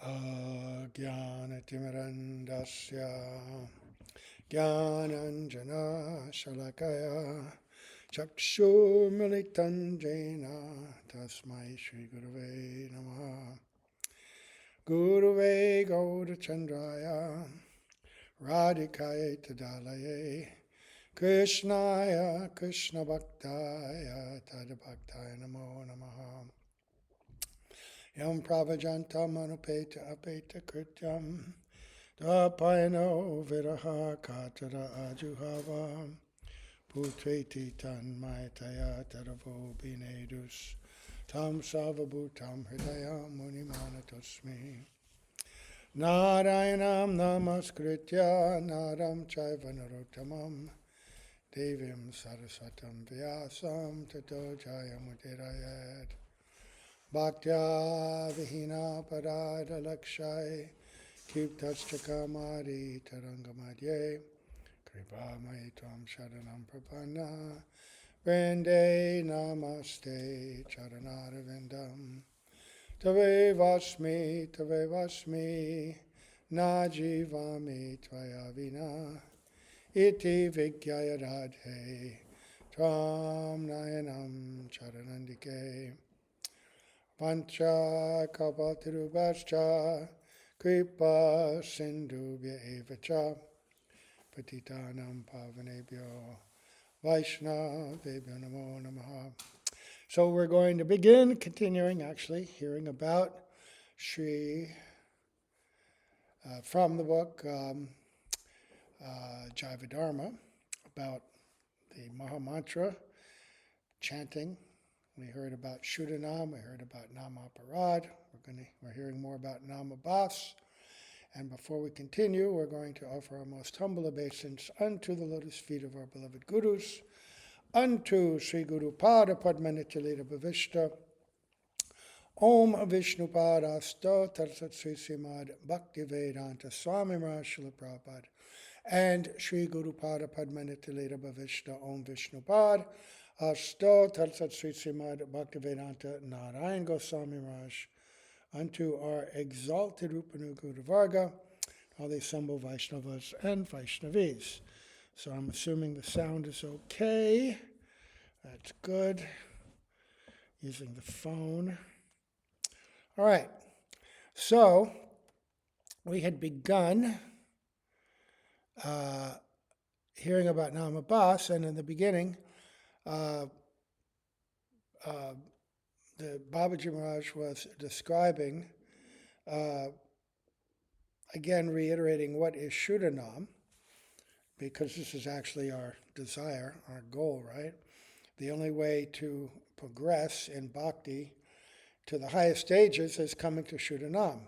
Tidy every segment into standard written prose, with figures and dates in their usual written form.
Ajnanatimirandasya Jnananjana Shalakaya Chakshurmilitan Jena Tasmai Shri Gurave Namaha. Guruve Gaurachandraya Radhikaya Tadalaye Krishnaya Krishna Bhaktaya Tadabhaktaya Namo Namaha. Yam Pravajantam Anupeta Apeta Krityam Dapayano Viraha Katara Ajuhava Putreti Tanmayataya Taravo Binedus Tam Savabhutam Hridayam Munimanatosmi Narayanam Namaskritya Naram Chaiva Narottamam Devim Saraswatam Vyasam Tato Jayamudirayat Bhaktya Vihina Parada Lakshai Kiptashchakamari Tarangamadye Kripamai Tvam Sharanam Prapanna Vende Namaste Charanarvindam Tave Vasmi Najivami Tvaya Vina Iti Vigyaya Radhe Tvam Nayanam Charanandike Pancha Kapatirubhascha Kripa Sindhubhya Evacha Patitanam Pavanebhyo Vaishnavebhyo Namo Namaha. So we're going to begin, continuing actually, hearing about from the book Jaiva Dharma, about the Maha Mantra, chanting. We heard about Shuddhanam, we heard about Namaparad, we're hearing more about Namabhasa. And before we continue, we're going to offer our most humble obeisance unto the lotus feet of our beloved Gurus, unto Sri Guru Pada Padmanitya Bhavishta, Om Vishnupada Tarsat Sri Srimad Bhaktivedanta Swami Maharaj Srila Prabhupada, and Sri Guru Pada Padmanitya Bhavishta Om Vishnupad Asto Tarsat Sri Srimad Bhaktivedanta Narayan Goswami Maharaj, unto our exalted Rupanu Guru Varga, all the assembled Vaishnavas and Vaishnavis. So I'm assuming the sound is okay. That's good. Using the phone. All right. So we had begun hearing about Namabhasa, and in the beginning, the Babaji Maharaj was describing, again reiterating what is Shuddhanam, because this is actually our desire, our goal, right? The only way to progress in bhakti to the highest stages is coming to Shuddhanam.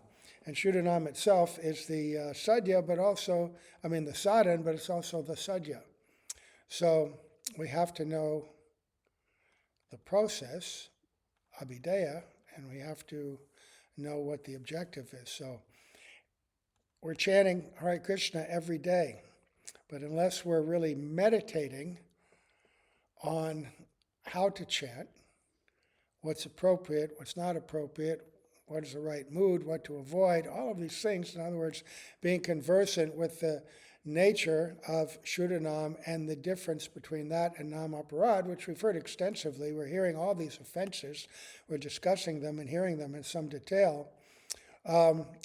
And Shuddhanam itself is the sadhya, but also, the sadhan, but it's also the sadhya. So we have to know the process, abhideya, and we have to know what the objective is. So we're chanting Hare Krishna every day, but unless we're really meditating on how to chant, what's appropriate, what's not appropriate, what is the right mood, what to avoid, all of these things, in other words, being conversant with the nature of Shuddhanam and the difference between that and Namaparad, which we've heard extensively. We're hearing all these offenses, we're discussing them and hearing them in some detail.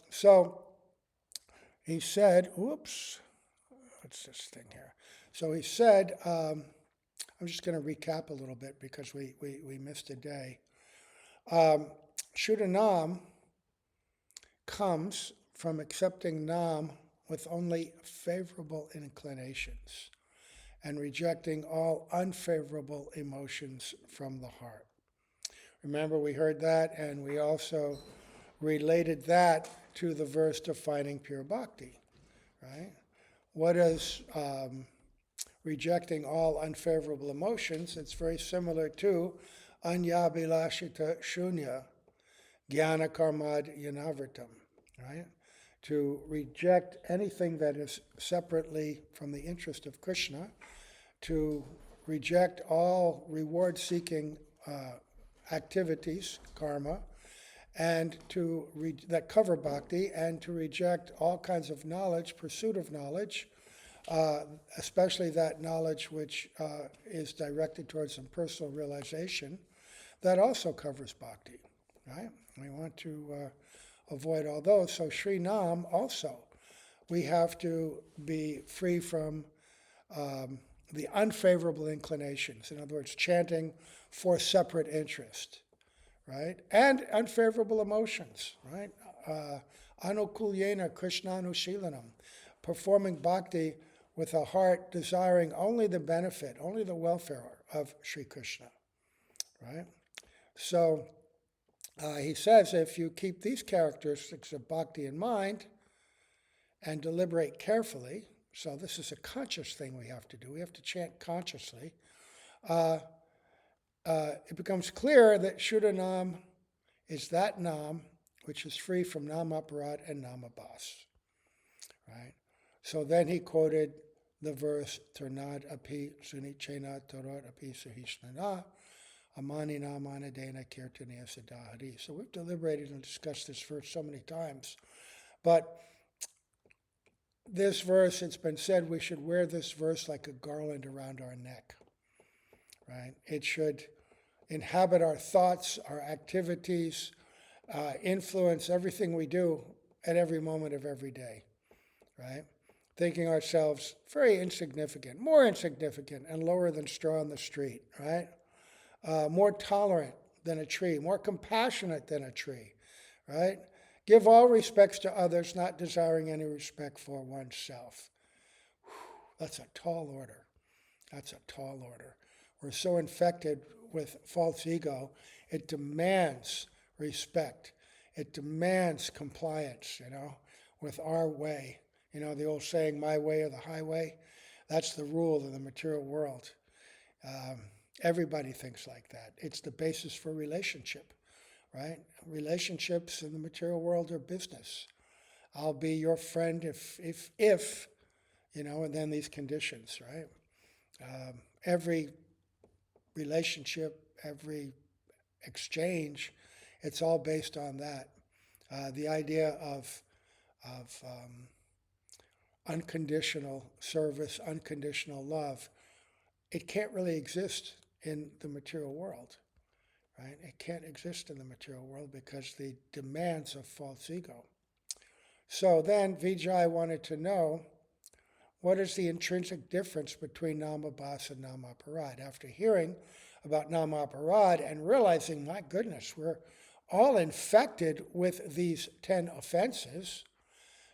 So he said, what's this thing here? So he said, I'm just going to recap a little bit because we missed a day. Shuddhanam comes from accepting Nam with only favorable inclinations and rejecting all unfavorable emotions from the heart. Remember, we heard that, and we also related that to the verse defining pure bhakti, right? What is rejecting all unfavorable emotions? It's very similar to anyabhilashita shunya, jnana karmad yanavritam, right? To reject anything that is separately from the interest of Krishna, to reject all reward-seeking activities, karma, and that cover bhakti, and to reject all kinds of knowledge, pursuit of knowledge, especially that knowledge which is directed towards some personal realization, that also covers bhakti, right? We want to avoid all those. So Sri Nam also, we have to be free from the unfavorable inclinations. In other words, chanting for separate interest, right? And unfavorable emotions, right? Anukulyena Krishnanushilanam, performing bhakti with a heart desiring only the benefit, only the welfare of Sri Krishna, right? So he says if you keep these characteristics of bhakti in mind and deliberate carefully, so this is a conscious thing we have to do, we have to chant consciously, it becomes clear that Shuddhanam is that Nam which is free from Namaparad and Namabhasa, right? So then he quoted the verse, Turnad api sunichena torot api sahishnana, amani namana dena kirtaniya siddhahari. So we've deliberated and discussed this verse so many times. But this verse, it's been said we should wear this verse like a garland around our neck, right? It should inhabit our thoughts, our activities, influence everything we do at every moment of every day, right? Thinking ourselves very insignificant, more insignificant and lower than straw in the street, right? More tolerant than a tree, more compassionate than a tree, right? Give all respects to others, not desiring any respect for oneself. That's a tall order. That's a tall order. We're so infected with false ego, it demands respect. It demands compliance, with our way. The old saying, my way or the highway, that's the rule of the material world. Everybody thinks like that. It's the basis for relationship, right? Relationships in the material world are business. I'll be your friend if and then these conditions, right? Every relationship, every exchange, it's all based on that. The idea of unconditional service, unconditional love, it can't really exist in the material world, right? It can't exist in the material world because the demands of false ego. So then Vijay wanted to know, what is the intrinsic difference between Namabhasa and Namaparad? After hearing about Namaparad and realizing, my goodness, we're all infected with these 10 offenses,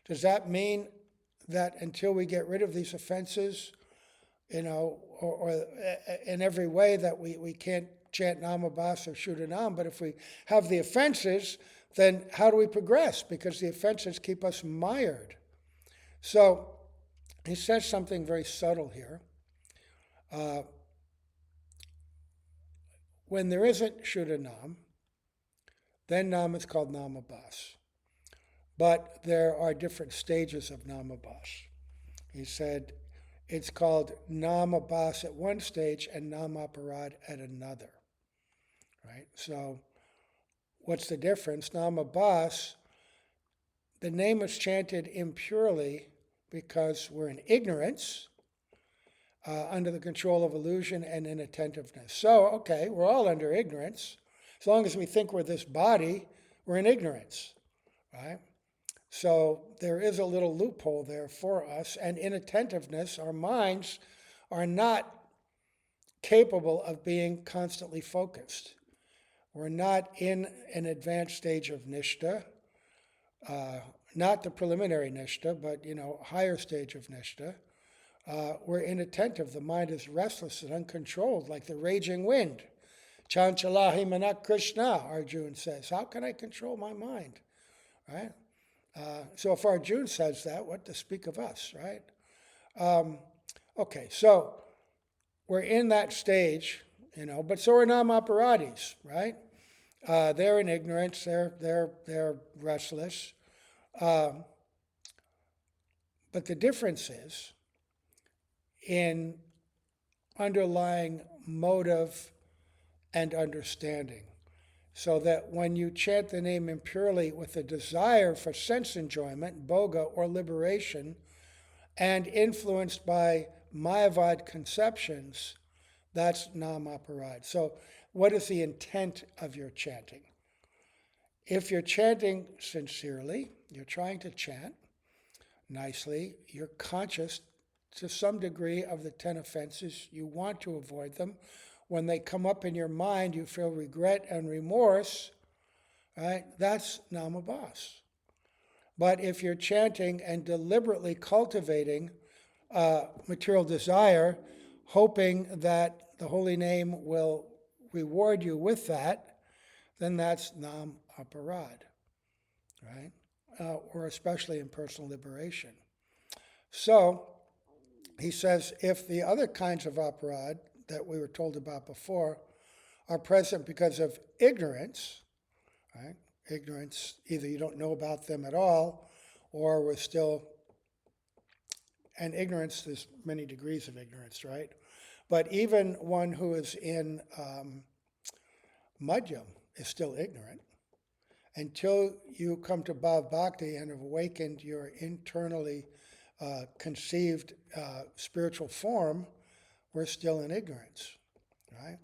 does that mean that until we get rid of these offenses, or in every way that we can't chant Namabhasa or Shuddhanam, but if we have the offenses, then how do we progress? Because the offenses keep us mired. So he says something very subtle here. When there isn't Shuddhanam, then Nam is called Namabhasa. But there are different stages of Namabhasa. He said it's called Namabhasa at one stage and Namaparad at another. Right? So what's the difference? Namabhasa, the name is chanted impurely because we're in ignorance, under the control of illusion and inattentiveness. So, okay, we're all under ignorance. As long as we think we're this body, we're in ignorance, right? So there is a little loophole there for us, and inattentiveness, our minds are not capable of being constantly focused. We're not in an advanced stage of nishta, not the preliminary nishta, but higher stage of nishta. We're inattentive. The mind is restless and uncontrolled, like the raging wind. Chanchalahi manak Krishna, Arjuna says. How can I control my mind? Right? So if Arjuna says that, what to speak of us, right? Okay, so we're in that stage, but so are Namaparadis, right? They're in ignorance. They're restless. But the difference is in underlying motive and understanding. So that when you chant the name impurely with a desire for sense enjoyment, boga, or liberation, and influenced by Mayavad conceptions, that's namaparad. So, what is the intent of your chanting? If you're chanting sincerely, you're trying to chant nicely, you're conscious to some degree of the 10 offenses, you want to avoid them. When they come up in your mind, you feel regret and remorse, right? That's namabhasa. But if you're chanting and deliberately cultivating material desire, hoping that the holy name will reward you with that, then that's nam aparad, right? Or especially in personal liberation. So he says if the other kinds of aparad that we were told about before are present because of ignorance, right? Ignorance, either you don't know about them at all, or we're still, and ignorance, there's many degrees of ignorance, right? But even one who is in madhyam is still ignorant. Until you come to Bhav Bhakti and have awakened your internally conceived spiritual form, we're still in ignorance, right?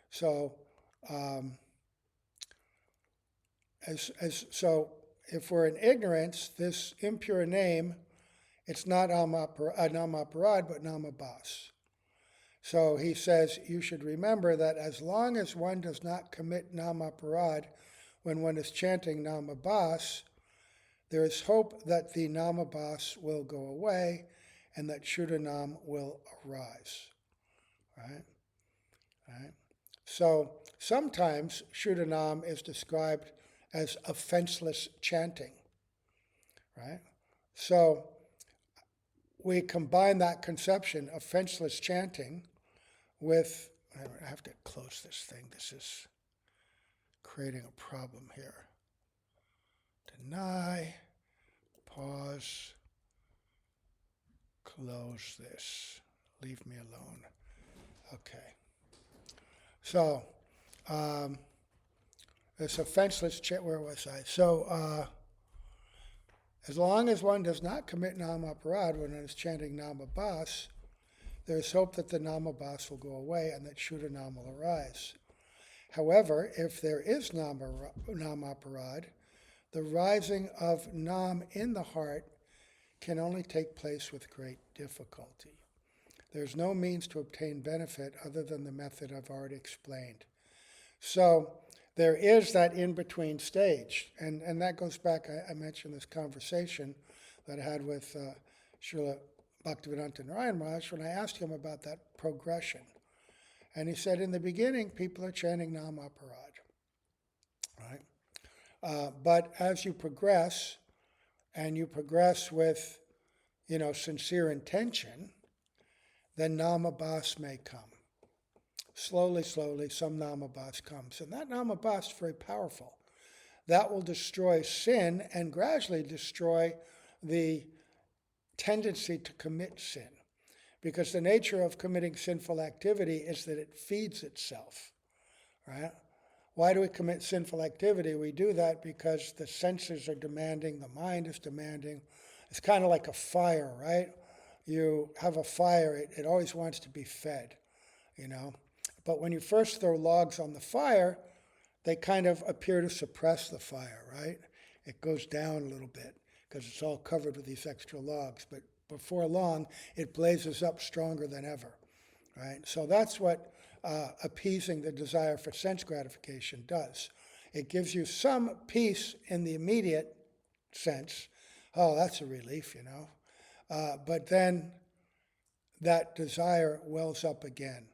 So, so if we're in ignorance, this impure name, it's not namaparad, but namabhasa. So he says you should remember that as long as one does not commit namaparad when one is chanting namabhasa, there is hope that the namabhasa will go away and that Shuddhanam will arise. Right? Right? So sometimes Shuddhanam is described as offenseless chanting. Right? So we combine that conception, offenseless chanting, with, I have to close this thing. This is creating a problem here. Deny, pause, close this. Leave me alone. Okay. So, this offenseless chant, where was I? So, as long as one does not commit namaparad when one is chanting namabhasa, there is hope that the namabhasa will go away and that Shuddhanam will arise. However, if there is namaparad, the rising of nam in the heart can only take place with great difficulty. There's no means to obtain benefit other than the method I've already explained. So there is that in-between stage, and that goes back, I mentioned this conversation that I had with Srila Bhaktivedanta Narayan Maharaj when I asked him about that progression. And he said, in the beginning, people are chanting namaparad, right? But as you progress, and you progress with, sincere intention, then namabhasa may come. Slowly, some namabhasa comes. And that namabhasa is very powerful. That will destroy sin and gradually destroy the tendency to commit sin. Because the nature of committing sinful activity is that it feeds itself, right? Why do we commit sinful activity? We do that because the senses are demanding, the mind is demanding. It's kind of like a fire, right? You have a fire, it always wants to be fed, But when you first throw logs on the fire, they kind of appear to suppress the fire, right? It goes down a little bit because it's all covered with these extra logs. But before long, it blazes up stronger than ever, right? So that's what appeasing the desire for sense gratification does. It gives you some peace in the immediate sense. Oh, that's a relief, But then that desire wells up again,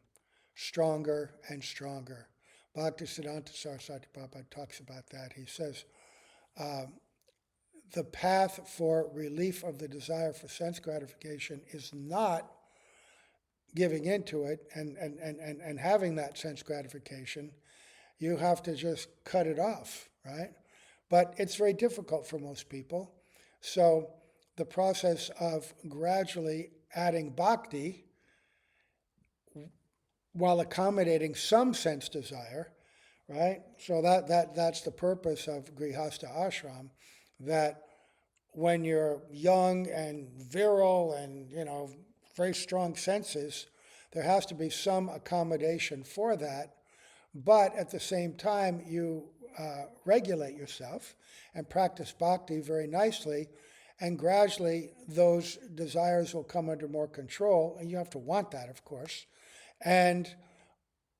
stronger and stronger. Bhaktisiddhanta Saraswati Prabhupada talks about that. He says, the path for relief of the desire for sense gratification is not giving into it and having that sense gratification. You have to just cut it off, right? But it's very difficult for most people. So the process of gradually adding bhakti while accommodating some sense desire, right? So that's the purpose of Grihastha ashram, that when you're young and virile and, very strong senses, there has to be some accommodation for that. But at the same time, you regulate yourself and practice bhakti very nicely, and gradually those desires will come under more control. And you have to want that, of course. And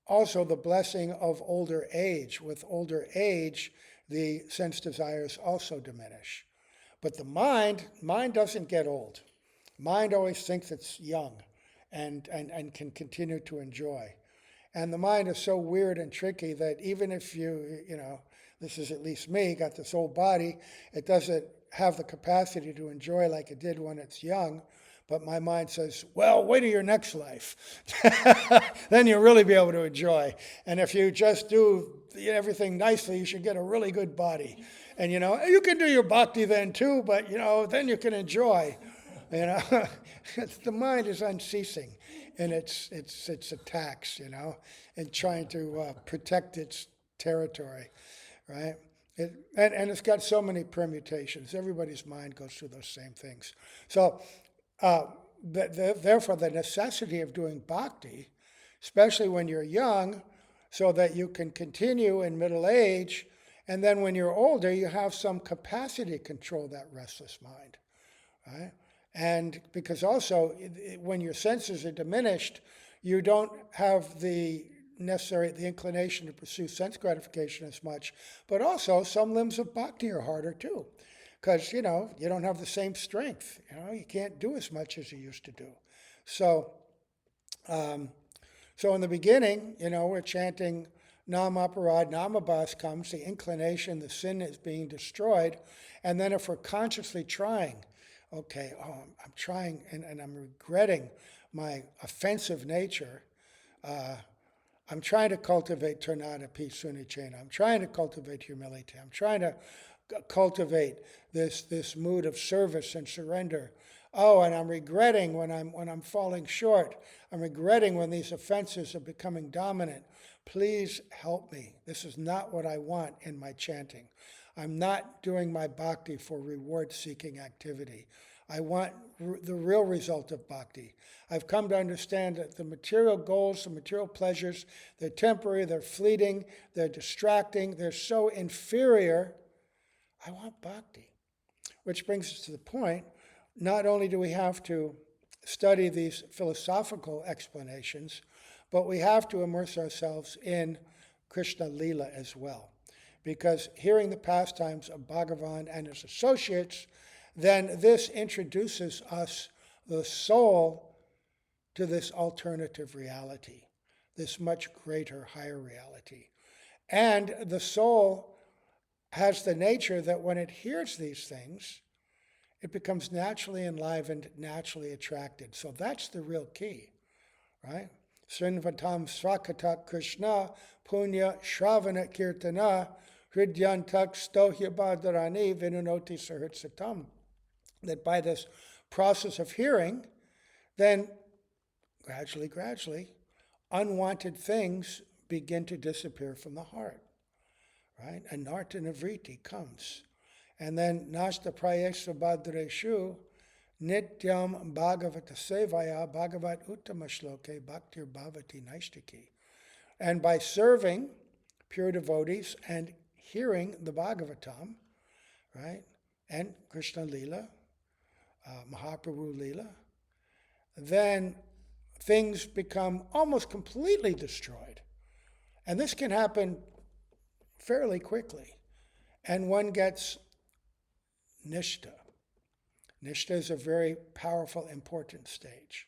also the blessing of older age. With older age, the sense desires also diminish. But the mind doesn't get old. Mind always thinks it's young and can continue to enjoy. And the mind is so weird and tricky that even if this is at least me, got this old body, it doesn't have the capacity to enjoy like it did when it's young. But my mind says, well, wait till your next life. Then you'll really be able to enjoy. And if you just do everything nicely, you should get a really good body. And, you can do your bhakti then too, but, then you can enjoy. The mind is unceasing in its attacks, and trying to protect its territory, right? And it's got so many permutations. Everybody's mind goes through those same things. So, therefore, the necessity of doing bhakti, especially when you're young, so that you can continue in middle age, and then when you're older, you have some capacity to control that restless mind, right? And because also, when your senses are diminished, you don't have the inclination to pursue sense gratification as much. But also, some limbs of bhakti are harder too, because you don't have the same strength. You can't do as much as you used to do. So, so in the beginning, we're chanting Nam Aparad, Namabhasa comes, the inclination, the sin is being destroyed, and then if we're consciously trying, okay, I'm trying and I'm regretting my offensive nature. I'm trying to cultivate Tornada, peace, Sunicena. I'm trying to cultivate humility. I'm trying to cultivate this mood of service and surrender. Oh, and I'm regretting when I'm falling short. I'm regretting when these offenses are becoming dominant. Please help me. This is not what I want in my chanting. I'm not doing my bhakti for reward-seeking activity. I want the real result of bhakti. I've come to understand that the material goals, the material pleasures, they're temporary, they're fleeting, they're distracting, they're so inferior. I want bhakti. Which brings us to the point, not only do we have to study these philosophical explanations, but we have to immerse ourselves in Krishna Lila as well. Because hearing the pastimes of Bhagavan and his associates, then this introduces us, the soul, to this alternative reality, this much greater, higher reality. And the soul has the nature that when it hears these things, it becomes naturally enlivened, naturally attracted. So that's the real key, right? Srinvatam Swakata Krishna Punya Shravana Kirtana Hridyantak Stohya Vinunoti Sahitsatam. That by this process of hearing, then gradually, unwanted things begin to disappear from the heart, right? And Nartanavriti comes. And then Nasta Prayesva Bhadreshu Nityam Bhagavata Sevaya Bhagavat Uttama Shloke Bhaktir Bhavati Naistiki. And by serving pure devotees and hearing the Bhagavatam, right, and Krishna Lila, Mahaprabhu Lila, then things become almost completely destroyed. And this can happen fairly quickly. And one gets Nishta. Nishta is a very powerful, important stage.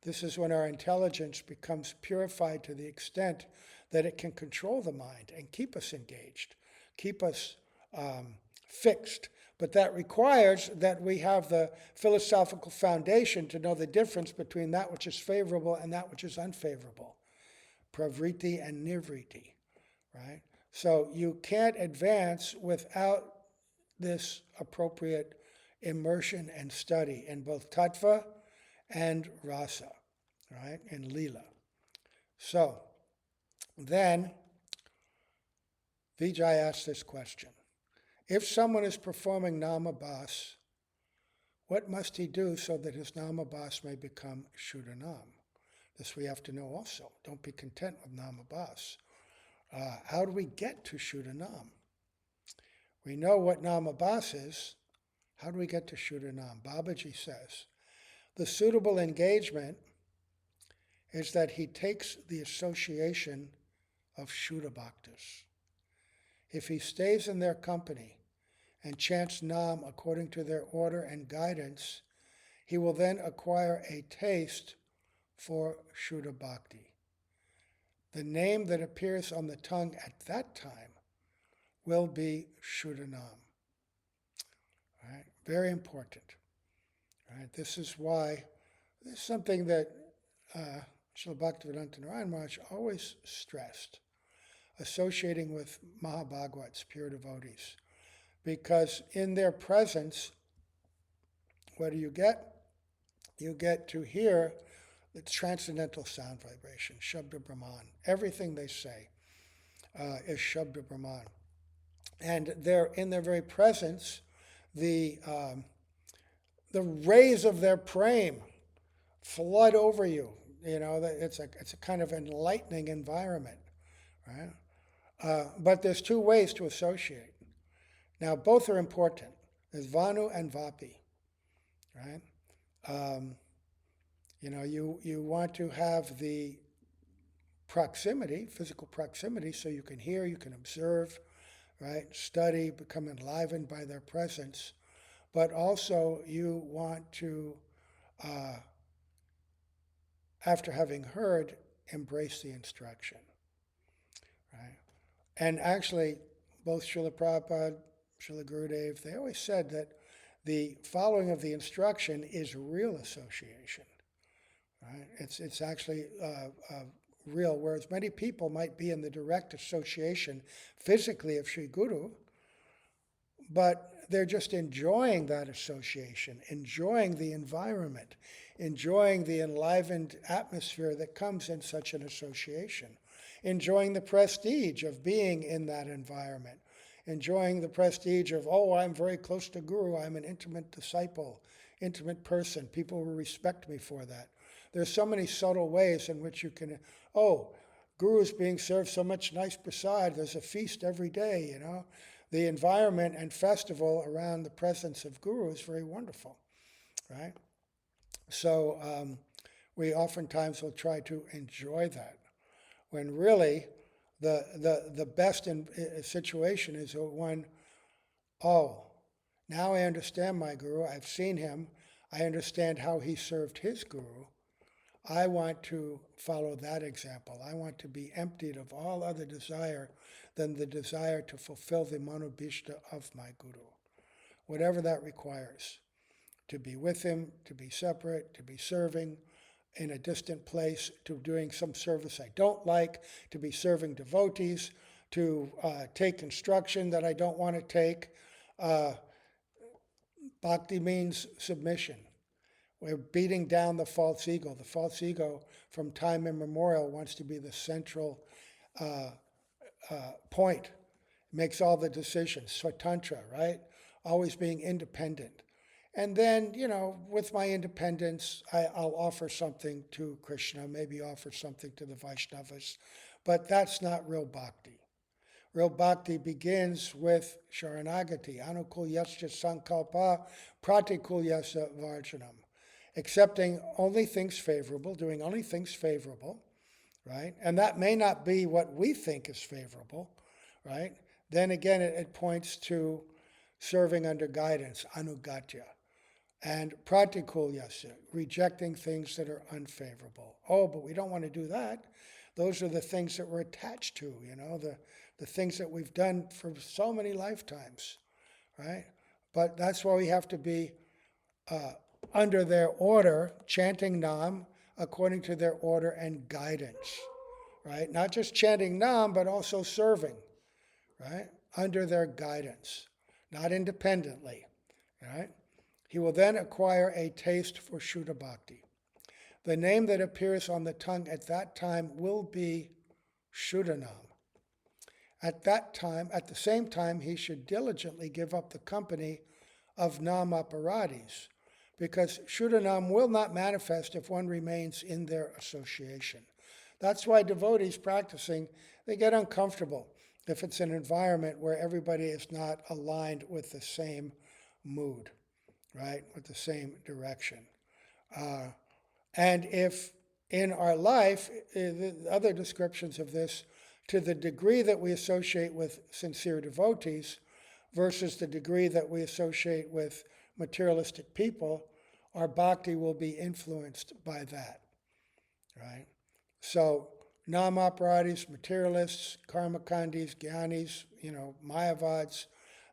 This is when our intelligence becomes purified to the extent that it can control the mind and keep us engaged, keep us fixed. But that requires that we have the philosophical foundation to know the difference between that which is favorable and that which is unfavorable. Pravriti and nirvriti, right? So you can't advance without this appropriate immersion and study in both tattva and rasa, right, and lila. So then Vijay asked this question. If someone is performing Namabhasa, what must he do so that his Namabhasa may become Shuddhanam? This we have to know also. Don't be content with Namabhasa. How do we get to Shuddhanam? We know what Namabhasa is. How do we get to Shuddhanam? Babaji says, the suitable engagement is that he takes the association of Shuddha Bhaktas. If he stays in their company and chants Nam according to their order and guidance, he will then acquire a taste for Shuddha Bhakti. The name that appears on the tongue at that time will be Shuddhanam. Right? Very important. Right? This is why, this is something that Srila Bhaktivedanta Narayana Maharaj always stressed, associating with Mahabhagavats, pure devotees. Because in their presence, what do you get? You get to hear the transcendental sound vibration, Shabda Brahman. Everything they say is Shabda Brahman. And in their very presence, the rays of their prema flood over you. You know, it's a kind of enlightening environment, right? But there's two ways to associate. Now, both are important. There's Vanu and Vapi, right? You want to have the proximity, physical proximity, so you can hear, you can observe, right? Study, become enlivened by their presence. But also you want to, after having heard, embrace the instruction, right? And actually, both Srila Prabhupada, Srila Gurudev, they always said that the following of the instruction is real association, right? It's actually real, whereas many people might be in the direct association physically of Sri Guru, but they're just enjoying that association, enjoying the environment, enjoying the enlivened atmosphere that comes in such an association, enjoying the prestige of being in that environment, enjoying the prestige of, oh, I'm very close to Guru, I'm an intimate disciple, intimate person, people will respect me for that. There's so many subtle ways in which you can, oh, Guru is being served so much nice prasad, there's a feast every day, you know. The environment and festival around the presence of Guru is very wonderful, right? So we oftentimes will try to enjoy that, when really the best situation is when, oh, now I understand my Guru, I've seen him, I understand how he served his Guru, I want to follow that example. I want to be emptied of all other desire than the desire to fulfill the manobhishta of my Guru, whatever that requires. To be with him, to be separate, to be serving in a distant place, to doing some service I don't like, to be serving devotees, to take instruction that I don't want to take. Bhakti means submission. We're beating down the false ego. The false ego, from time immemorial, wants to be the central point. Makes all the decisions. Swatantra, right? Always being independent. And then, with my independence, I'll offer something to Krishna, maybe offer something to the Vaishnavas. But that's not real bhakti. Real bhakti begins with Sharanagati, Anukulyasya Sankalpa, Pratikulyasya Varjanam. Accepting only things favorable, doing only things favorable, right? And that may not be what we think is favorable, right? Then again, it points to serving under guidance, anugatya, and pratikulyasya, rejecting things that are unfavorable. Oh, but we don't want to do that. Those are the things that we're attached to, the things that we've done for so many lifetimes, right? But that's why we have to be under their order, chanting Nam according to their order and guidance, right? Not just chanting Nam, but also serving, right? Under their guidance, not independently, right? He will then acquire a taste for Shuddha Bhakti. The name that appears on the tongue at that time will be Shuddhanam. At the same time, he should diligently give up the company of Namaparatis, because Shuddhanam will not manifest if one remains in their association. That's why devotees practicing, they get uncomfortable if it's an environment where everybody is not aligned with the same mood, right, with the same direction. And if in our life, other descriptions of this, to the degree that we associate with sincere devotees versus the degree that we associate with materialistic people, our bhakti will be influenced by that, right? So, Namaparatis, materialists, karmakandis, jnanis, mayavads,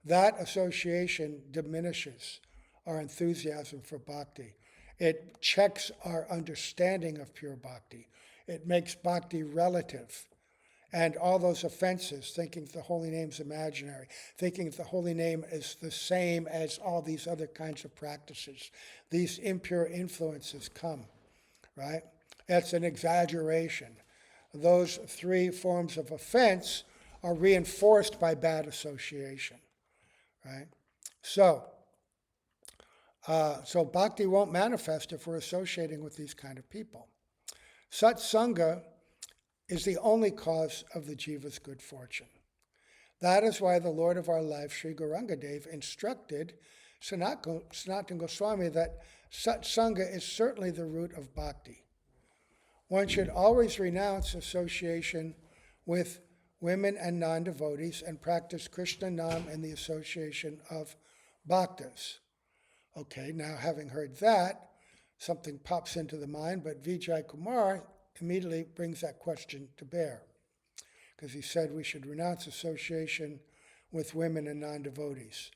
that association diminishes our enthusiasm for bhakti. It checks our understanding of pure bhakti. It makes bhakti relative. And all those offenses, thinking the holy name's imaginary, thinking the holy name is the same as all these other kinds of practices, these impure influences come, right? It's an exaggeration. Those three forms of offense are reinforced by bad association, right? So bhakti won't manifest if we're associating with these kind of people. Satsanga is the only cause of the jiva's good fortune. That is why the Lord of our life, Sri Gaurangadev, instructed Sanatana Goswami that satsanga is certainly the root of bhakti. One should always renounce association with women and non-devotees and practice Krishna Nam in the association of bhaktas. Okay, now having heard that, something pops into the mind, but Vijay Kumar immediately brings that question to bear, because he said we should renounce association with women and non-devotees.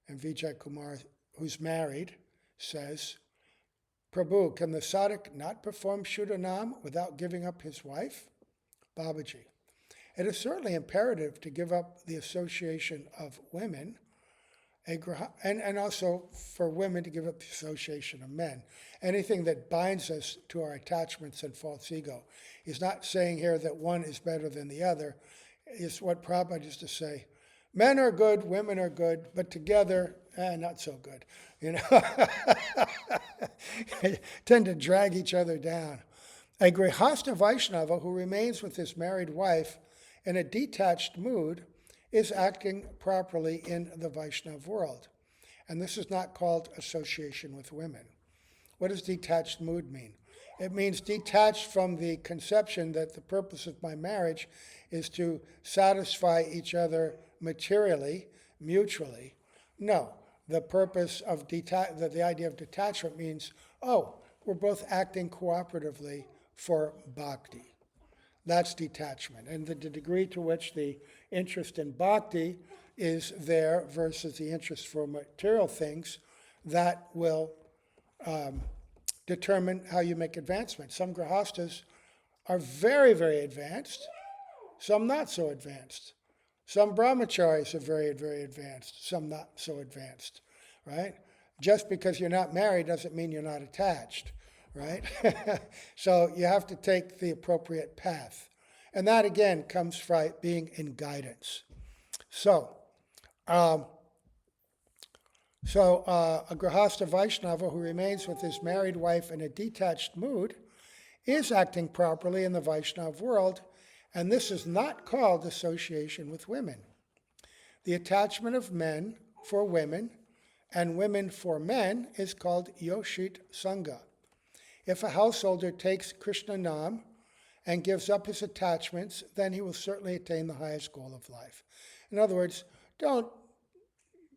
And Vijay Kumar, who's married, says, Prabhu, can the sadhak not perform Shuddhanam without giving up his wife? Babaji, it is certainly imperative to give up the association of women, and also for women to give up the association of men. Anything that binds us to our attachments and false ego. He's not saying here that one is better than the other. It's what Prabhupada used to say. Men are good, women are good, but together, not so good. Tend to drag each other down. A Grihastha Vaishnava who remains with his married wife in a detached mood is acting properly in the Vaishnava world. And this is not called association with women. What does detached mood mean? It means detached from the conception that the purpose of my marriage is to satisfy each other materially, mutually. No, the purpose of the idea of detachment means, we're both acting cooperatively for bhakti. That's detachment. And the degree to which the interest in bhakti is there versus the interest for material things, that will determine how you make advancement. Some grihastas are very, very advanced, some not so advanced. Some brahmacharis are very, very advanced, some not so advanced, right? Just because you're not married doesn't mean you're not attached, right? So you have to take the appropriate path. And that, again, comes from being in guidance. So a Grihastha Vaishnava who remains with his married wife in a detached mood is acting properly in the Vaishnava world, and this is not called association with women. The attachment of men for women and women for men is called Yoshit Sangha. If a householder takes Krishna Nam and gives up his attachments, then he will certainly attain the highest goal of life. In other words, don't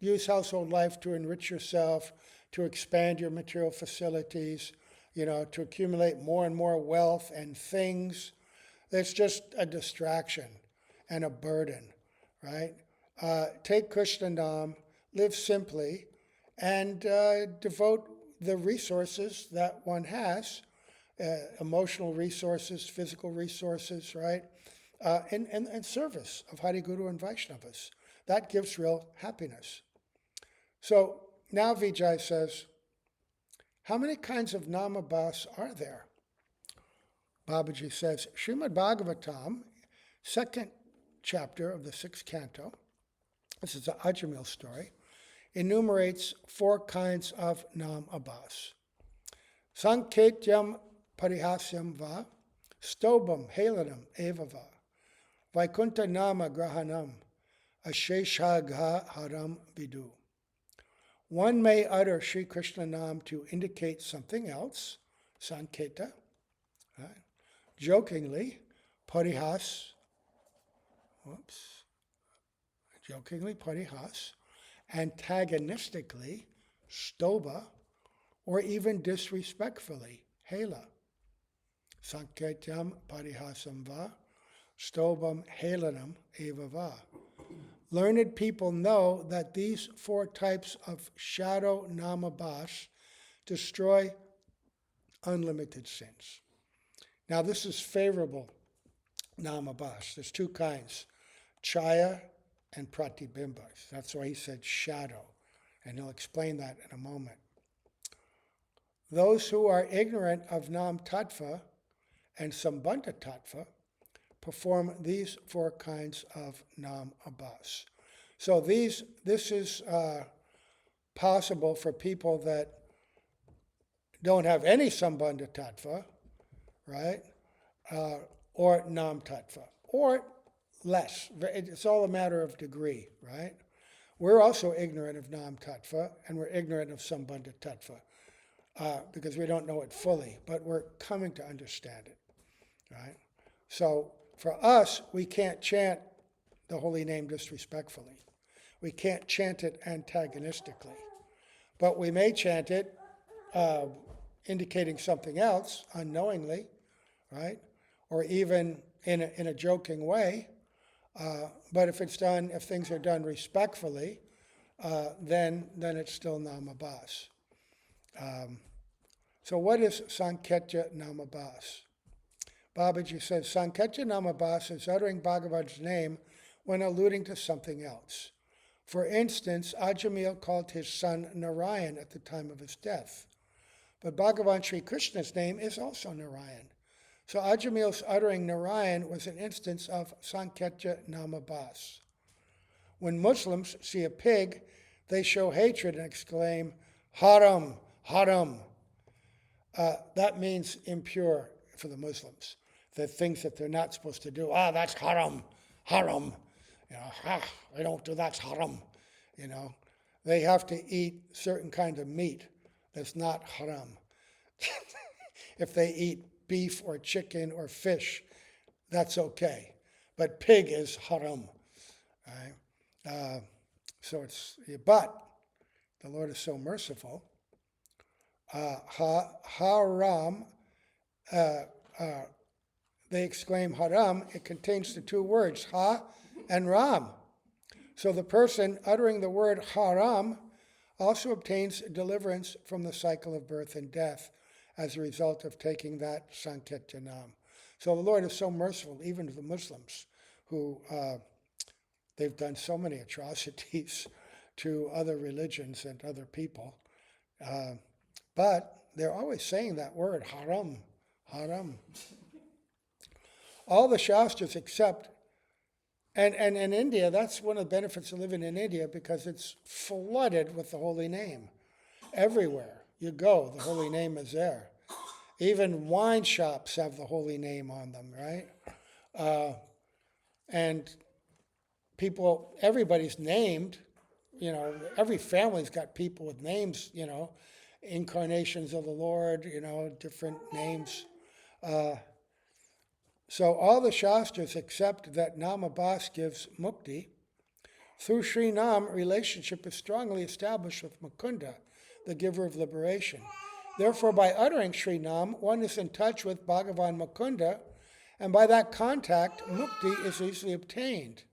use household life to enrich yourself, to expand your material facilities, to accumulate more and more wealth and things. It's just a distraction and a burden, right? Take Krishna Nam, live simply, and devote the resources that one has, emotional resources, physical resources, right? In service of Hari Guru and Vaishnavas. That gives real happiness. So now Vijay says, how many kinds of Namabhasa are there? Babaji says, Srimad Bhagavatam, second chapter of the 6th canto, this is the Ajamil story, enumerates 4 kinds of Namabhasa. Sanketyam parihasyam va, stobam helanam eva va, vaikunta nama grahanam, asheshagha haram vidu. One may utter Sri Krishna Nam to indicate something else, sanketa, right? Jokingly, parihas, antagonistically, stoba, or even disrespectfully, hela. Sanketyam parihasam va, stobam helanam eva va. Learned people know that these 4 types of shadow namabhasa destroy unlimited sins. Now this is favorable namabhasa. There's 2 kinds, chaya and pratibimbas. That's why he said shadow, and he'll explain that in a moment. Those who are ignorant of Nam Tattva and Sambandha Tattva perform these 4 kinds of Namabhasa. So this is possible for people that don't have any Sambandha Tattva, right? Or Nam Tattva, or less. It's all a matter of degree, right? We're also ignorant of Nam Tattva, and we're ignorant of Sambandha Tattva, because we don't know it fully, but we're coming to understand it, right? So for us, we can't chant the holy name disrespectfully. We can't chant it antagonistically. But we may chant it indicating something else unknowingly, right? Or even in a joking way. But if things are done respectfully, then it's still Namabhasa. So what is Sanketya Namabhasa? Babaji says, Sanketya Namabhasa is uttering Bhagavan's name when alluding to something else. For instance, Ajamil called his son Narayan at the time of his death. But Bhagavan Sri Krishna's name is also Narayan. So Ajamil's uttering Narayan was an instance of Sanketya Namabhasa. When Muslims see a pig, they show hatred and exclaim, Haram, Haram. That means impure for the Muslims. The things that they're not supposed to do. That's haram, haram. They don't do that's haram. They have to eat certain kind of meat that's not haram. If they eat beef or chicken or fish, that's okay. But pig is haram. Right? But the Lord is so merciful. Haram. They exclaim haram, it contains the 2 words, ha and ram. So the person uttering the word haram also obtains deliverance from the cycle of birth and death as a result of taking that Sanketya Nam. So the Lord is so merciful, even to the Muslims, who they've done so many atrocities to other religions and other people. But they're always saying that word, haram, haram. All the Shastras except, and in India, that's one of the benefits of living in India, because it's flooded with the holy name. Everywhere you go, the holy name is there. Even wine shops have the holy name on them, right? And people, everybody's named, every family's got people with names, incarnations of the Lord, different names. So all the Shastras accept that Namabhasa gives mukti. Through Sri Nam, relationship is strongly established with Mukunda, the giver of liberation. Therefore, by uttering Sri Nam, one is in touch with Bhagavan Mukunda, and by that contact, mukti is easily obtained.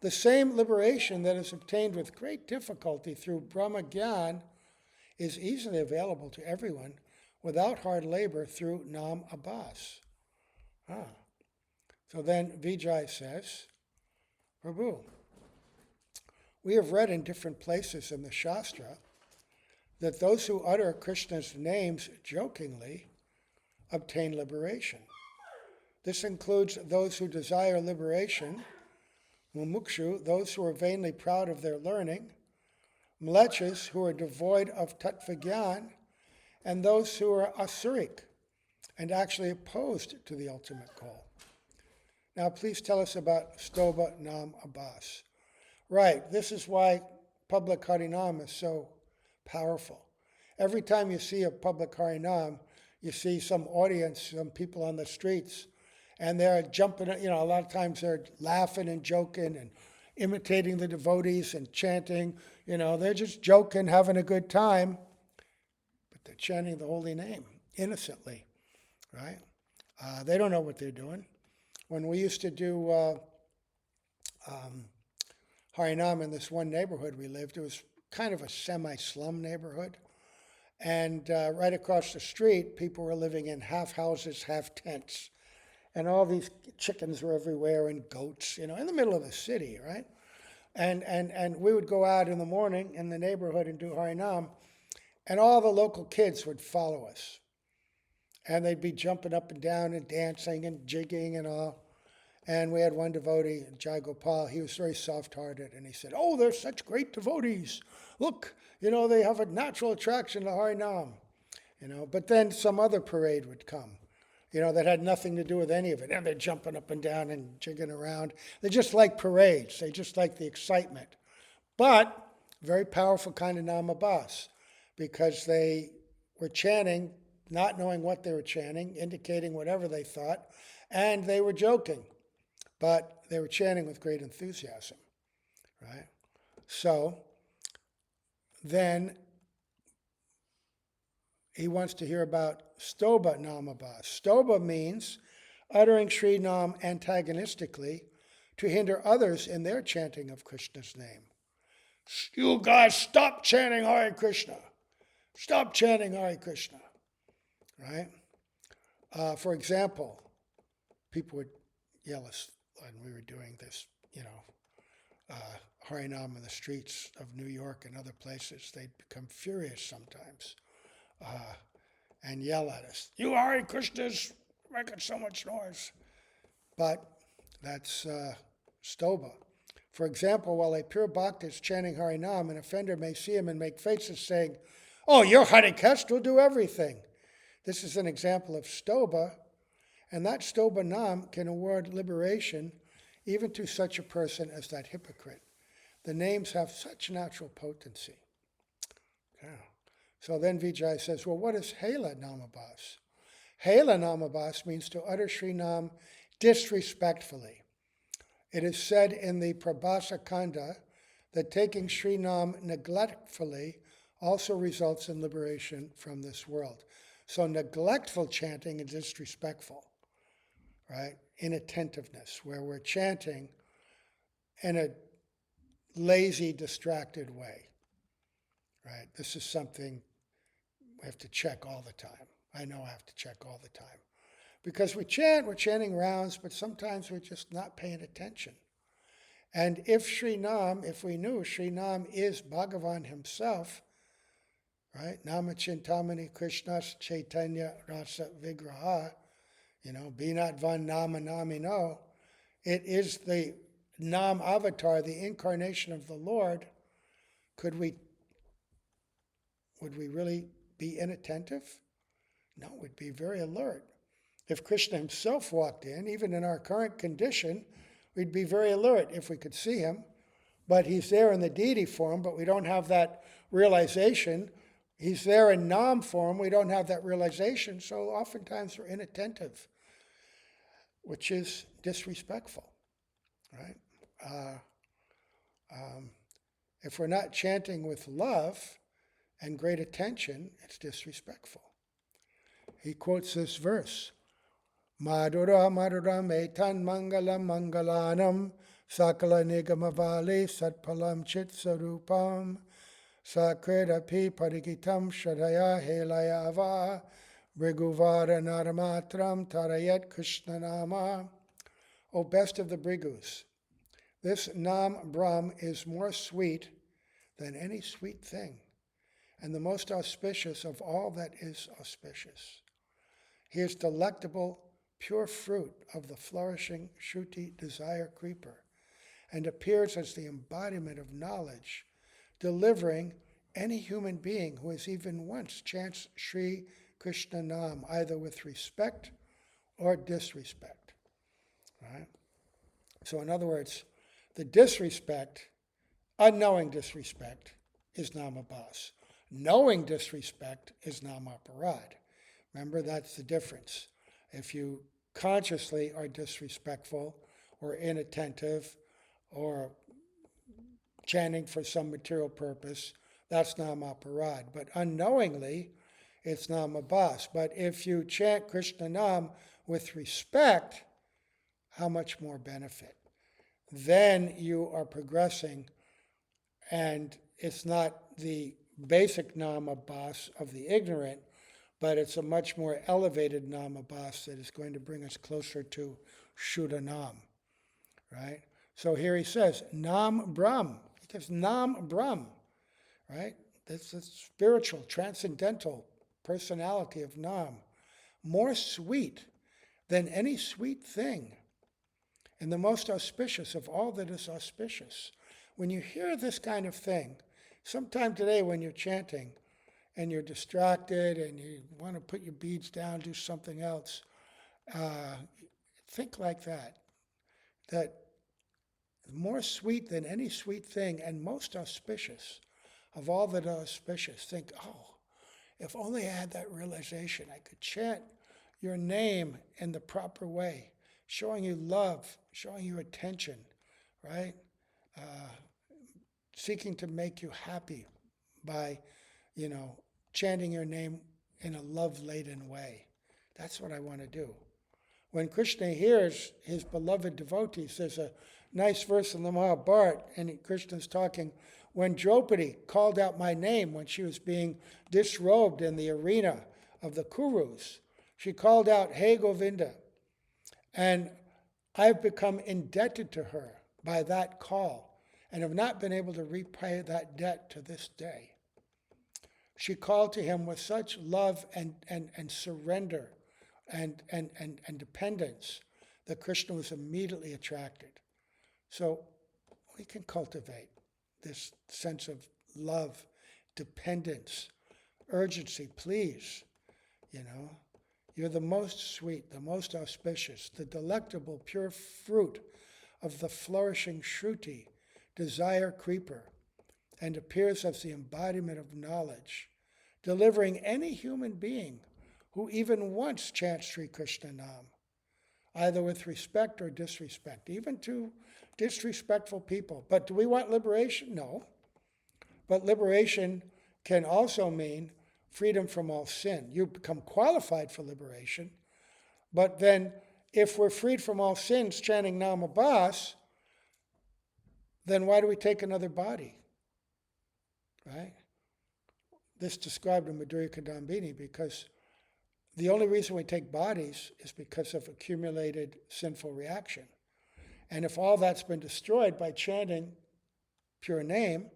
The same liberation that is obtained with great difficulty through Brahma Gyan is easily available to everyone without hard labor through Namabhasa. So then Vijay says, Prabhu, we have read in different places in the Shastra that those who utter Krishna's names jokingly obtain liberation. This includes those who desire liberation Mumukshu, those who are vainly proud of their learning. Mlechas, who are devoid of tattva gyan, and those who are asurik and actually opposed to the ultimate goal. Now, please tell us about Stoba Nam Abbas. Right, this is why public Harinam is so powerful. Every time you see a public Harinam, you see some audience, some people on the streets, and they're jumping, a lot of times they're laughing and joking and imitating the devotees and chanting, they're just joking, having a good time, but they're chanting the holy name innocently, right? They don't know what they're doing. When we used to do Harinam in this one neighborhood we lived, it was kind of a semi-slum neighborhood. And right across the street, people were living in half houses, half tents. And all these chickens were everywhere and goats, in the middle of the city, right? And we would go out in the morning in the neighborhood and do Harinam, and all the local kids would follow us. And they'd be jumping up and down and dancing and jigging and all. And we had one devotee, Jai Gopal, he was very soft-hearted, and he said, "Oh, they're such great devotees. Look, they have a natural attraction to Harinam." But then some other parade would come, that had nothing to do with any of it. And they're jumping up and down and jigging around. They just like parades. They just like the excitement. But very powerful kind of Namabhasa, because they were chanting, not knowing what they were chanting, indicating whatever they thought, and they were joking. But they were chanting with great enthusiasm, right? So then he wants to hear about Stoba Namabhasa. Stoba means uttering Sri Nam antagonistically to hinder others in their chanting of Krishna's name. You guys, stop chanting Hare Krishna. Stop chanting Hare Krishna, right? For example, people would yell us when we were doing this, Harinam in the streets of New York and other places. They'd become furious sometimes and yell at us. You Hare Krishnas making so much noise. But that's Stoba. For example, while a pure bhakta is chanting Harinam, an offender may see him and make faces saying, "Oh, you're Hare Krishna, will do everything." This is an example of Stoba, and that Stoba Nam can award liberation even to such a person as that hypocrite. The names have such natural potency. Yeah. So then Vijay says, well, what is Hela Namabhasa? Hela Namabhasa means to utter Sri Nam disrespectfully. It is said in the Prabhasa Kanda that taking Sri Nam neglectfully also results in liberation from this world. So neglectful chanting is disrespectful, right? Inattentiveness, where we're chanting in a lazy, distracted way, right? This is something we have to check all the time. I know I have to check all the time. Because we're chanting rounds, but sometimes we're just not paying attention. And if we knew Sri Nam is Bhagavan himself, right? Nama Chintamani Krishnas Chaitanya Rasa Vigraha, be not van nama namino. It is the Nam avatar, the incarnation of the Lord. Would we really be inattentive? No, we'd be very alert. If Krishna himself walked in, even in our current condition, we'd be very alert if we could see him. But he's there in the deity form, but we don't have that realization. He's there in Nam form, we don't have that realization, so oftentimes we're inattentive, which is disrespectful, right? If we're not chanting with love and great attention, it's disrespectful. He quotes this verse, Madhura Madhuram Etan Mangalam Mangalanam Sakala Nigamavali Satpalam Chit Sarupam Sakredapi Parigitam Shadaya Helayava Briguvara Naramatram Tarayat Krishnanama. O best of the Brigus, this Nam Brahm is more sweet than any sweet thing, and the most auspicious of all that is auspicious. He is delectable, pure fruit of the flourishing Shruti desire creeper, and appears as the embodiment of knowledge, delivering any human being who has even once chanced Sri Krishna Nam, either with respect or disrespect. Right? So in other words, the disrespect, unknowing disrespect, is Namabhasa. Knowing disrespect is Namaparad. Remember, that's the difference. If you consciously are disrespectful or inattentive or chanting for some material purpose, that's Namaparad. But unknowingly, it's Namabhasa. But if you chant Krishna Nam with respect, how much more benefit? Then you are progressing, and it's not the basic Namabhasa of the ignorant, but it's a much more elevated Namabhasa that is going to bring us closer to Shuddha Nam, right? So here he says, Nam Brahm. He says, Nam Brahm, right? That's the spiritual, transcendental personality of Nam. More sweet than any sweet thing, and the most auspicious of all that is auspicious. When you hear this kind of thing, sometime today when you're chanting and you're distracted and you want to put your beads down, do something else, think like that. That more sweet than any sweet thing and most auspicious of all that are auspicious. Think, oh, if only I had that realization, I could chant your name in the proper way, showing you love, showing you attention, right? Seeking to make you happy by, chanting your name in a love-laden way. That's what I want to do. When Krishna hears his beloved devotees, there's a nice verse in the Mahabharata, and Krishna's talking, when Draupadi called out my name when she was being disrobed in the arena of the Kurus, she called out, Hey Govinda, and I've become indebted to her by that call and have not been able to repay that debt to this day. She called to him with such love and surrender and dependence that Krishna was immediately attracted. So we can cultivate this sense of love, dependence, urgency. Please, you're the most sweet, the most auspicious, the delectable, pure fruit of the flourishing Shruti, desire creeper, and appears as the embodiment of knowledge, delivering any human being who even once chants Sri Krishna Nam, either with respect or disrespect, even to disrespectful people. But do we want liberation? No. But liberation can also mean freedom from all sin. You become qualified for liberation, but then if we're freed from all sins chanting Namabhasa, then why do we take another body? Right? This described in Madhurya Kadambini, because the only reason we take bodies is because of accumulated sinful reaction. And if all that's been destroyed by chanting pure name,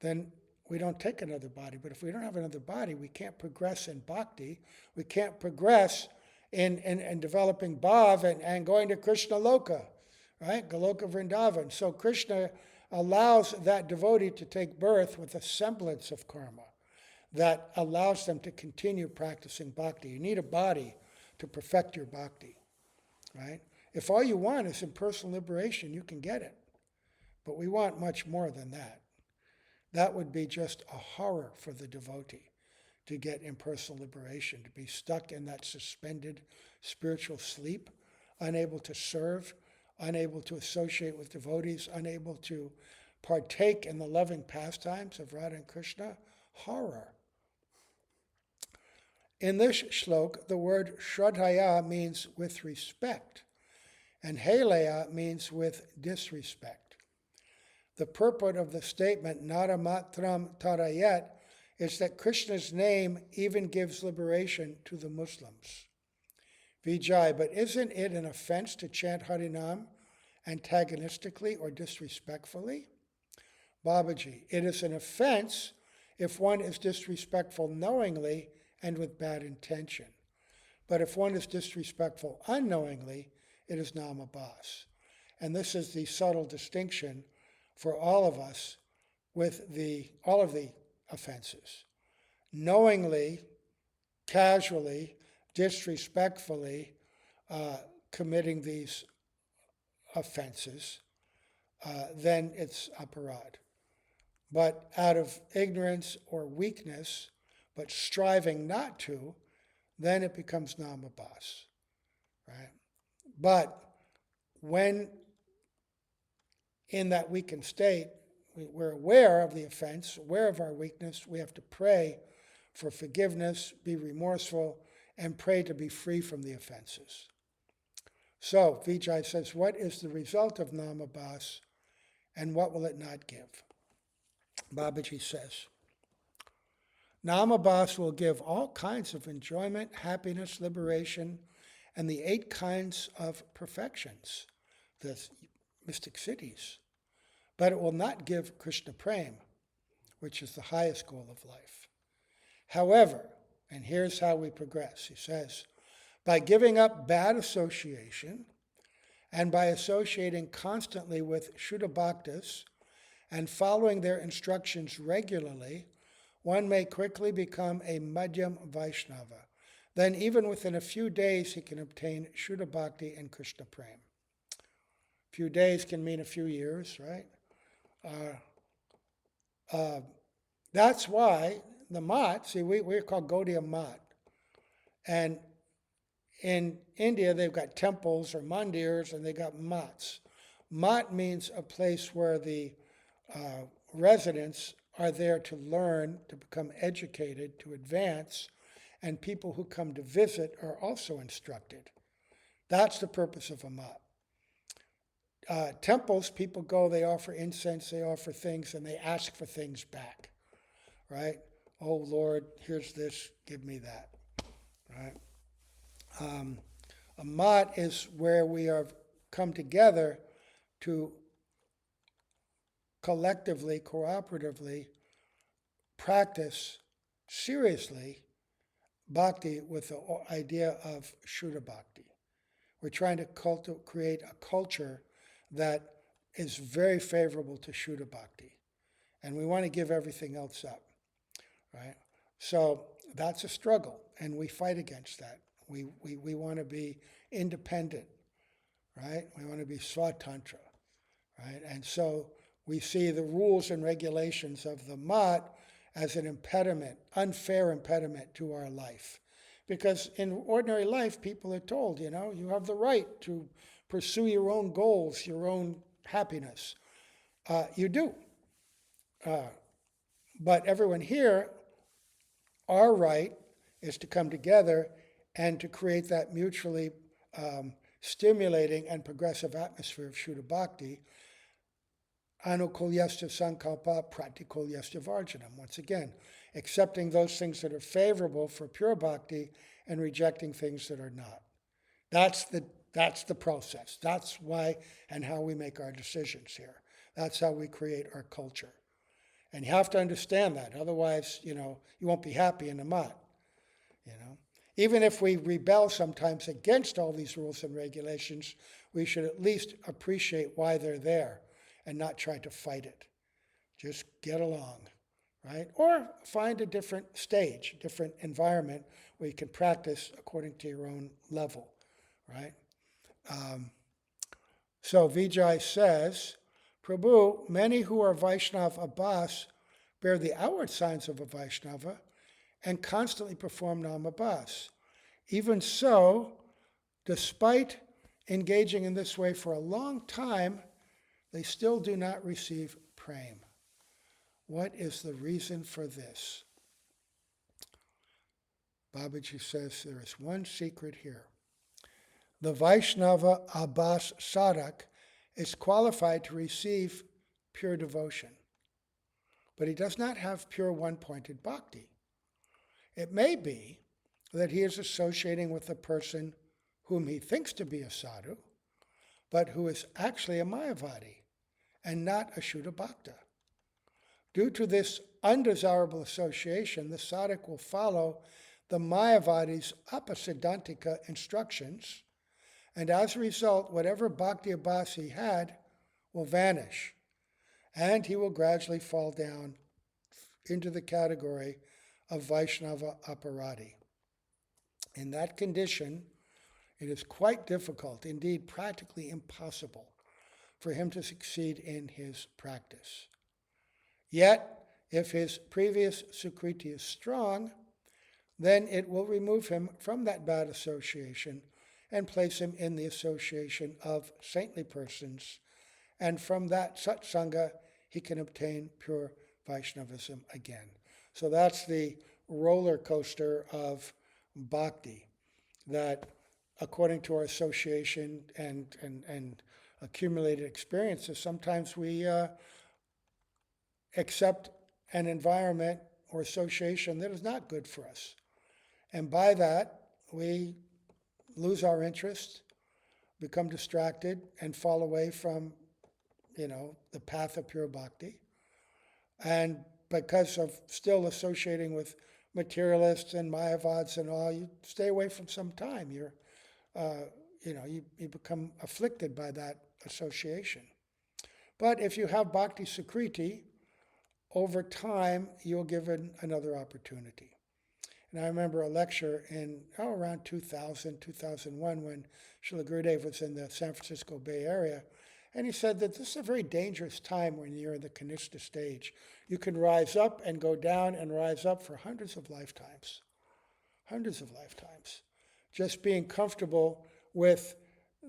then we don't take another body. But if we don't have another body, we can't progress in bhakti. We can't progress in developing bhav and going to Krishna Loka, right? Goloka Vrindavan. So Krishna allows that devotee to take birth with a semblance of karma that allows them to continue practicing bhakti. You need a body to perfect your bhakti, right? If all you want is impersonal liberation, you can get it. But we want much more than that. That would be just a horror for the devotee, to get impersonal liberation, to be stuck in that suspended spiritual sleep, unable to serve, unable to associate with devotees, unable to partake in the loving pastimes of Radha and Krishna. Horror. In this shlok, the word shraddhaya means with respect, and heleya means with disrespect. The purport of the statement, nara matram tarayet, is that Krishna's name even gives liberation to the Muslims. Vijay, but isn't it an offense to chant Harinam antagonistically or disrespectfully? Babaji, it is an offense if one is disrespectful knowingly and with bad intention. But if one is disrespectful unknowingly, it is Namabhasa. And this is the subtle distinction for all of us with all of the offenses. Knowingly, casually, disrespectfully committing these offenses, then it's aparad. But out of ignorance or weakness, but striving not to, then it becomes namabhasa, right? But when in that weakened state, we're aware of the offense, aware of our weakness, we have to pray for forgiveness, be remorseful, and pray to be free from the offenses. So, Vijay says, what is the result of namabhasa, and what will it not give? Babaji says, namabhasa will give all kinds of enjoyment, happiness, liberation, and the 8 kinds of perfections, the mystic cities. But it will not give Krishna Prem, which is the highest goal of life. However, and here's how we progress, he says, by giving up bad association and by associating constantly with Shuddha Bhaktas and following their instructions regularly, one may quickly become a Madhyam Vaishnava. Then even within a few days he can obtain Shuddha Bhakti and Krishna Prem. A few days can mean a few years, right? That's why the Mat, see, we're called Gaudiya Mat. And in India, they've got temples or mandirs, and they got mats. Mat means a place where the residents are there to learn, to become educated, to advance, and people who come to visit are also instructed. That's the purpose of a mat. Temples, people go, they offer incense, they offer things, and they ask for things back, right? Oh, Lord, here's this, give me that, right? A mat is where we have come together to collectively, cooperatively practice seriously bhakti with the idea of Shuddha Bhakti. We're trying to create a culture that is very favorable to Shuddha Bhakti. And we want to give everything else up, right? So that's a struggle, and we fight against that. We want to be independent, right? We want to be swatantra, right? And so we see the rules and regulations of the mat as an impediment, unfair impediment to our life. Because in ordinary life, people are told, you have the right to pursue your own goals, your own happiness. You do. But everyone here, our right is to come together and to create that mutually stimulating and progressive atmosphere of Shuddha Bhakti. Anukulyasya sankalpa pratikulyasya varjanam. Once again, accepting those things that are favorable for pure bhakti and rejecting things that are not. That's the process. That's why and how we make our decisions here. That's how we create our culture. And you have to understand that. Otherwise, you won't be happy in the mat. Even if we rebel sometimes against all these rules and regulations, we should at least appreciate why they're there and not try to fight it. Just get along, right? Or find a different stage, different environment where you can practice according to your own level, right? So Vijay says, Prabhu, many who are Vaishnava Abbas bear the outward signs of a Vaishnava and constantly perform namabhasa. Even so, despite engaging in this way for a long time, they still do not receive prem. What is the reason for this? Babaji says there is one secret here. The Vaishnava Abbas Sadhak is qualified to receive pure devotion, but he does not have pure one-pointed bhakti. It may be that he is associating with a person whom he thinks to be a sadhu, but who is actually a Mayavadi and not a Shuddha Bhakta. Due to this undesirable association, the sadhak will follow the Mayavadi's apasiddhantika instructions And as a result, whatever bhakti abhas he had will vanish. And he will gradually fall down into the category of Vaishnava aparadi. In that condition, it is quite difficult, indeed practically impossible, for him to succeed in his practice. Yet, if his previous sukriti is strong, then it will remove him from that bad association and place him in the association of saintly persons. And from that satsanga, he can obtain pure Vaishnavism again. So that's the roller coaster of bhakti, that according to our association and accumulated experiences, sometimes we accept an environment or association that is not good for us. And by that, we lose our interest, become distracted, and fall away from, the path of pure bhakti. And because of still associating with materialists and Mayavads and all, you stay away from some time. You become afflicted by that association. But if you have bhakti sukriti, over time, you'll give it another opportunity. And I remember a lecture in around 2000, 2001, when Srila Gurudev was in the San Francisco Bay Area. And he said that this is a very dangerous time when you're in the Kanishta stage. You can rise up and go down and rise up for hundreds of lifetimes. Hundreds of lifetimes. Just being comfortable with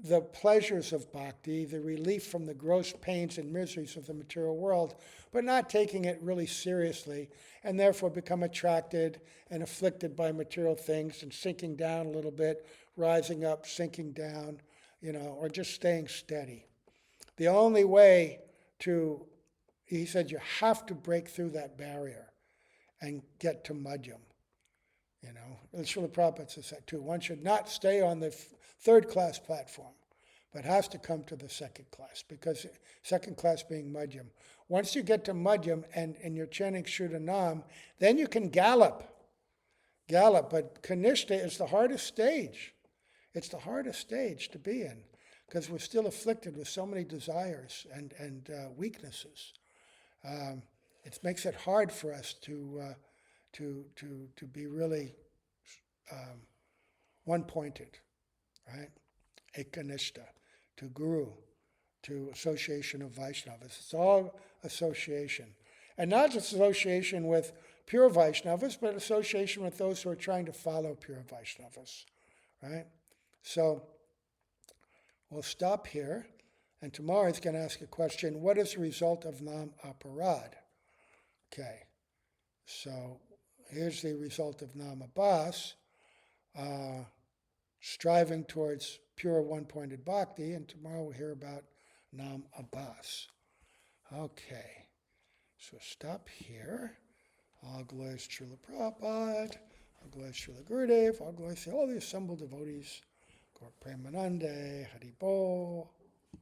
the pleasures of bhakti, the relief from the gross pains and miseries of the material world, but not taking it really seriously, and therefore become attracted and afflicted by material things and sinking down a little bit, rising up, sinking down, or just staying steady. The only way he said, you have to break through that barrier and get to madhyam. And Srila Prabhupada says that too. One should not stay on the third class platform, but has to come to the second class, because second class being madhyam. Once you get to madhyam and you're chanting Shuddhanam, then you can gallop. But Kanishta is the hardest stage. It's the hardest stage to be in, because we're still afflicted with so many desires and weaknesses. It makes it hard for us to be really one-pointed, right? Ekanishta, to Guru, to association of Vaishnavas. It's all association. And not just association with pure Vaishnavas, but association with those who are trying to follow pure Vaishnavas, right? So we'll stop here, and tomorrow he's going to ask a question: what is the result of Nam Aparad? Okay, so here's the result of Namabhasa, striving towards pure one-pointed bhakti, and tomorrow we'll hear about Namabhasa. Okay, so stop here. All glories to Srila Prabhupada, all glories to Srila Gurudev, all glories to all the assembled devotees. Gaur Premanande, Hari Bol.